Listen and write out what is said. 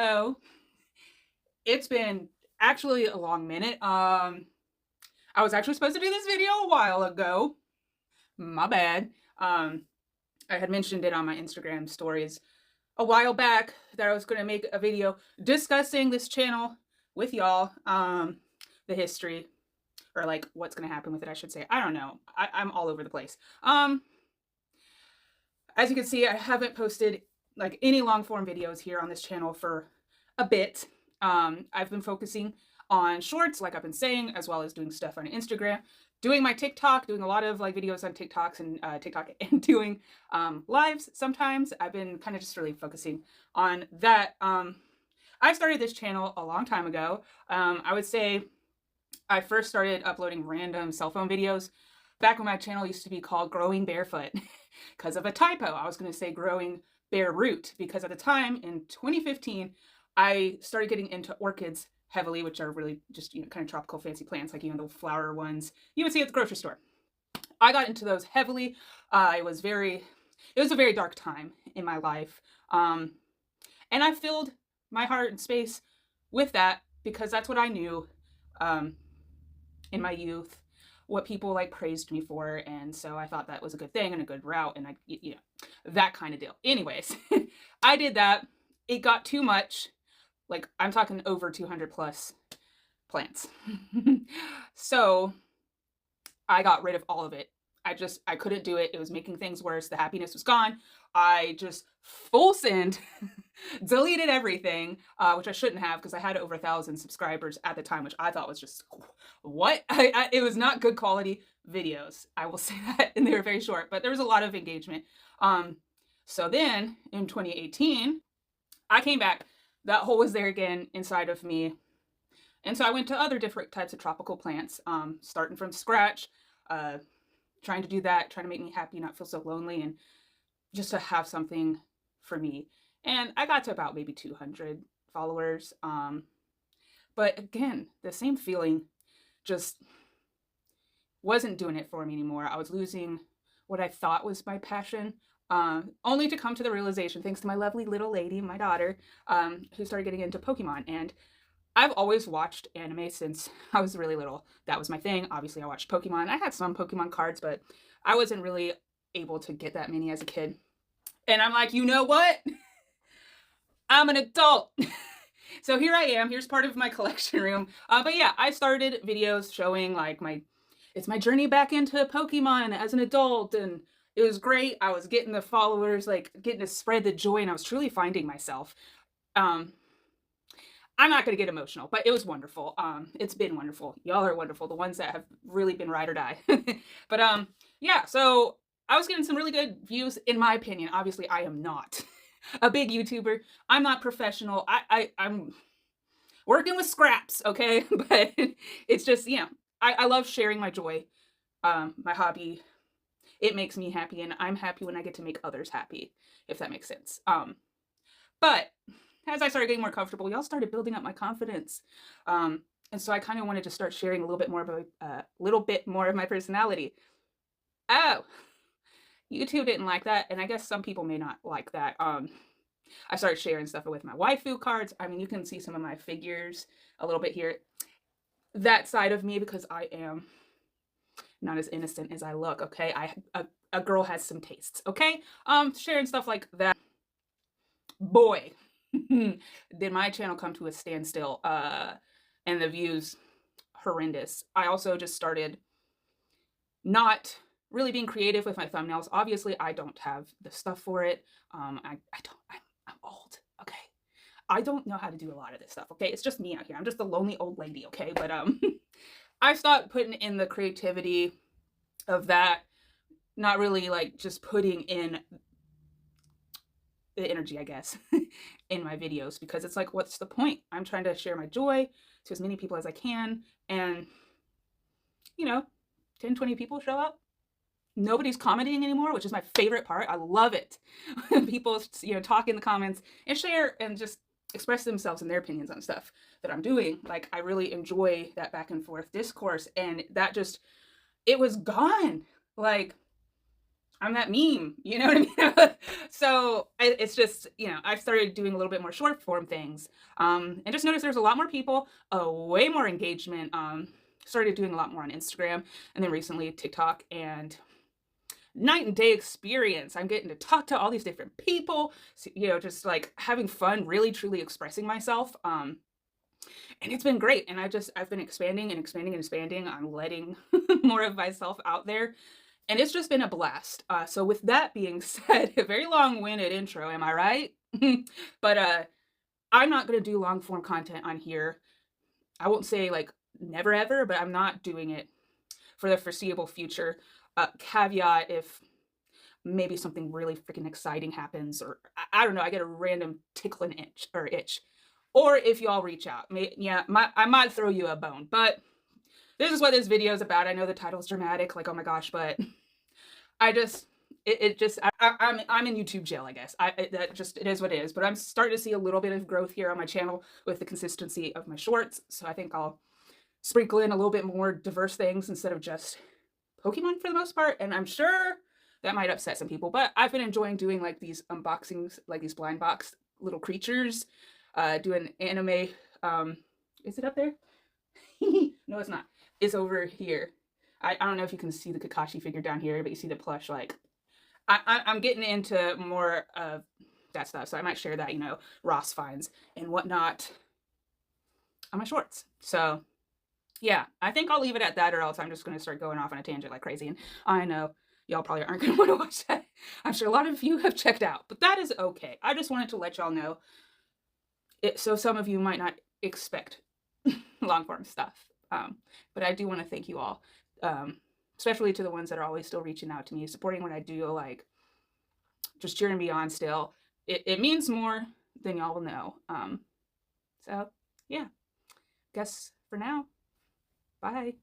Hello. It's been actually a long minute. I was actually supposed to do this video a while ago. My bad. I had mentioned it on my Instagram stories a while back that I was going to make a video discussing this channel with y'all. The history, or like what's going to happen with it, I should say. I don't know. I'm all over the place. As you can see, I haven't posted like any long form videos here on this channel for a bit. I've been focusing on shorts, like I've been saying, as well as doing stuff on Instagram, doing my TikTok, doing a lot of like videos on TikToks and TikTok, and doing lives sometimes. I've been kind of just really focusing on that. I started this channel a long time ago. I would say I first started uploading random cell phone videos back when my channel used to be called Growing Barefoot because of a typo. I was going to say Growing Bare Root because at the time in 2015, I started getting into orchids heavily, which are really just, kind of tropical fancy plants, like, the flower ones you would see at the grocery store. I got into those heavily. It was a very dark time in my life. And I filled my heart and space with that because that's what I knew in my youth, what people like praised me for. And so I thought that was a good thing and a good route. And that kind of deal. Anyways, I did that. It got too much. Like, I'm talking over 200 plus plants. So I got rid of all of it. I couldn't do it. It was making things worse. The happiness was gone. I just full send deleted everything, which I shouldn't have because I had over 1,000 subscribers at the time, which I thought was just, what? It was not good quality videos. I will say that, and they were very short, but there was a lot of engagement. So then in 2018, I came back. That hole was there again inside of me. And so I went to other different types of tropical plants, starting from scratch, trying to do that, trying to make me happy, not feel so lonely, and just to have something for me. And I got to about maybe 200 followers. But again, the same feeling just wasn't doing it for me anymore. I was losing what I thought was my passion. Only to come to the realization, thanks to my lovely little lady, my daughter, who started getting into Pokemon. And I've always watched anime since I was really little. That was my thing. Obviously, I watched Pokemon. I had some Pokemon cards, but I wasn't really able to get that many as a kid. And I'm like, you know what? I'm an adult. So here I am. Here's part of my collection room. But yeah, I started videos showing like it's my journey back into Pokemon as an adult, and it was great. I was getting the followers, like getting to spread the joy, and I was truly finding myself. I'm not going to get emotional, but it was wonderful. It's been wonderful. Y'all are wonderful. The ones that have really been ride or die. But yeah, so I was getting some really good views in my opinion. Obviously, I am not a big YouTuber. I'm not professional. I'm working with scraps, okay? But it's just, I love sharing my joy, my hobby. It makes me happy, and I'm happy when I get to make others happy, if that makes sense. But as I started getting more comfortable, y'all started building up my confidence. And so I kind of wanted to start sharing a little bit more of my personality. Oh, YouTube didn't like that, and I guess some people may not like that. I started sharing stuff with my waifu cards. I mean, you can see some of my figures a little bit here. That side of me, because I am not as innocent as I look, okay? A girl has some tastes, okay? Sharing stuff like that. Boy, did my channel come to a standstill, and the views horrendous. I also just started not really being creative with my thumbnails. Obviously, I don't have the stuff for it. I'm old, okay? I don't know how to do a lot of this stuff, okay? It's just me out here. I'm just a lonely old lady, okay? But I stopped putting in the creativity of that, not really like just putting in the energy, I guess, in my videos, because it's like, what's the point? I'm trying to share my joy to as many people as I can, and 10, 20 people show up. Nobody's commenting anymore, which is my favorite part. I love it. People, talk in the comments and share and just express themselves and their opinions on stuff that I'm doing. Like, I really enjoy that back and forth discourse, and that just, it was gone. Like, I'm that meme, you know what I mean? So it's just, you know, I've started doing a little bit more short form things, and just noticed there's a lot more people, way more engagement. Started doing a lot more on Instagram, and then recently TikTok, and night and day experience. I'm getting to talk to all these different people, you know, just like having fun, really truly expressing myself. And it's been great. And I've been expanding and expanding and expanding. I'm letting more of myself out there. And it's just been a blast. So with that being said, a very long-winded intro, am I right? But I'm not gonna do long form content on here. I won't say like never ever, but I'm not doing it for the foreseeable future. Caveat if maybe something really freaking exciting happens, or I don't know, I get a random tickling itch. Or if y'all reach out, yeah, I might throw you a bone. But this is what this video is about. I know the title's dramatic, like oh my gosh, but I just it just I'm in YouTube jail, I guess. That just it is what it is. But I'm starting to see a little bit of growth here on my channel with the consistency of my shorts. So I think I'll sprinkle in a little bit more diverse things instead of just Pokemon for the most part. And I'm sure that might upset some people, but I've been enjoying doing like these unboxings, like these blind box little creatures, doing anime. Is it up there? No, it's not. It's over here. I don't know if you can see the Kakashi figure down here, but you see the plush. Like, I'm getting into more of that stuff, so I might share that, you know, Ross finds and whatnot on my shorts. So, yeah, I think I'll leave it at that, or else I'm just going to start going off on a tangent like crazy. And I know y'all probably aren't going to want to watch that. I'm sure a lot of you have checked out, but that is okay. I just wanted to let y'all know it, so some of you might not expect long form stuff. But I do want to thank you all, especially to the ones that are always still reaching out to me, supporting what I do, like just cheering me on still. It means more than y'all will know. So yeah, guess for now, bye.